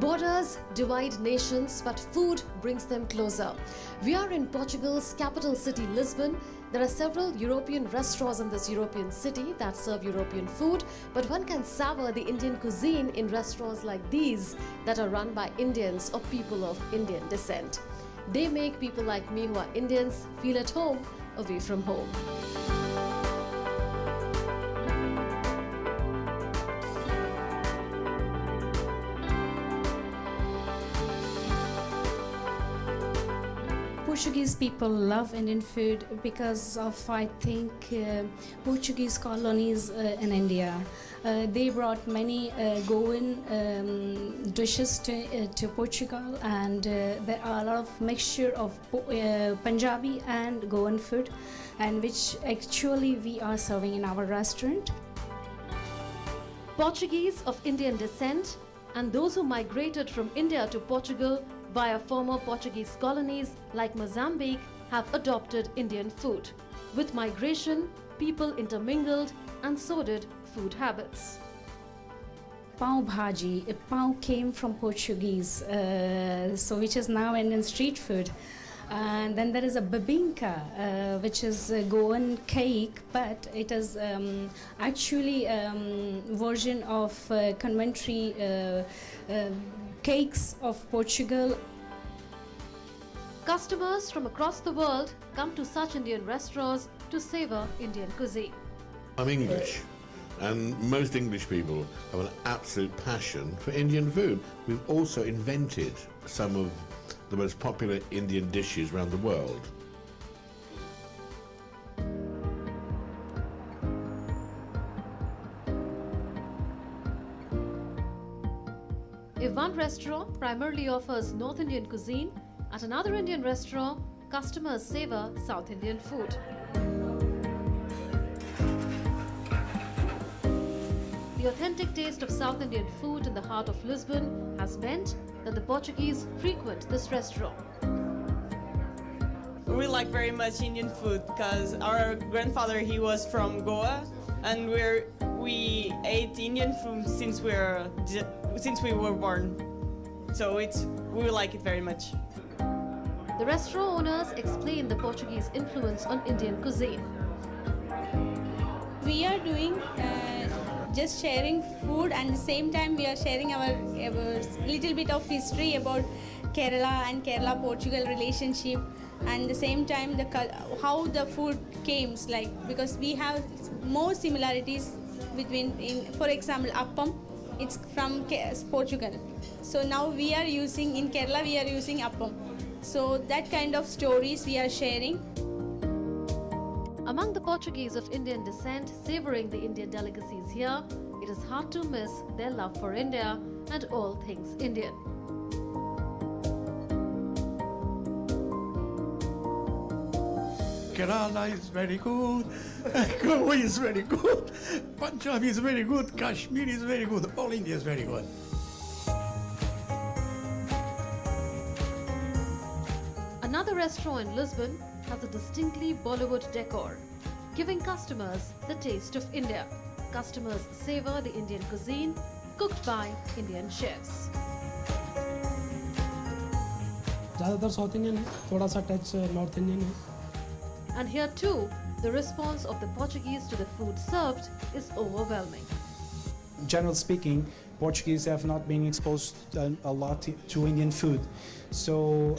Borders divide nations, but food brings them closer. We are in Portugal's capital city, Lisbon. There are several European restaurants in this European city that serve European food, but one can savor the Indian cuisine in restaurants like these that are run by Indians or people of Indian descent. They make people like me who are Indians feel at home away from home. Portuguese people love Indian food because of, I think, Portuguese colonies in India. They brought many Goan dishes to Portugal, and there are a lot of mixture of Punjabi and Goan food, and which actually we are serving in our restaurant. Portuguese of Indian descent and those who migrated from India to Portugal via former Portuguese colonies like Mozambique have adopted Indian food. With migration, people intermingled and so did food habits. Pav bhaji, pav came from Portuguese, so which is now Indian street food. And then there is a bebinca, which is a Goan cake, but it is actually version of conventory cakes of Portugal. Customers from across the world come to such Indian restaurants to savor Indian cuisine. I'm English, and most English people have an absolute passion for Indian food. We've also invented some of the most popular Indian dishes around the world. If one restaurant primarily offers North Indian cuisine, at another Indian restaurant, customers savor South Indian food. The authentic taste of South Indian food in the heart of Lisbon has meant that the Portuguese frequent this restaurant. We like very much Indian food because our grandfather, he was from Goa, and we ate Indian food since we were born. So we like it very much. The restaurant owners explain the Portuguese influence on Indian cuisine. We are doing just sharing food, and at the same time we are sharing our little bit of history about Kerala and Kerala-Portugal relationship, and at the same time how the food came, because we have more similarities between, for example, appam, it's from Portugal. So now we are using, in Kerala we are using appam. So that kind of stories we are sharing. Among the Portuguese of Indian descent savoring the Indian delicacies here, it is hard to miss their love for India and all things Indian. Kerala is very good, Goa is very good, Punjab is very good, Kashmir is very good, all India is very good. Another restaurant in Lisbon has a distinctly Bollywood decor, giving customers the taste of India. Customers savor the Indian cuisine cooked by Indian chefs. ज़्यादातर south Indian है, थोड़ा सा touch north Indian है. And here too, the response of the Portuguese to the food served is overwhelming. Generally speaking, Portuguese have not been exposed a lot to Indian food. So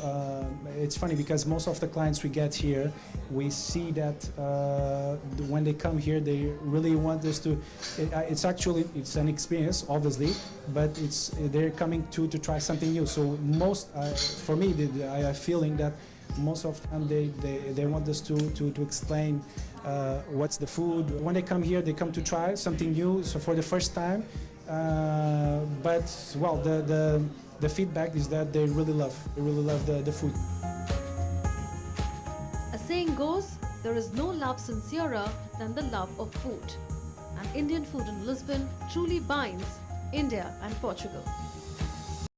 it's funny because most of the clients we get here, we see that when they come here, they really want us to. It's an experience, obviously, but they're coming to try something new. So for me, I have a feeling that most of the time they want us to explain what's the food. When they come here, they come to try something new. So for the first time, but well, the feedback is that they really love the food. A saying goes, there is no love sincerer than the love of food. And Indian food in Lisbon truly binds India and Portugal.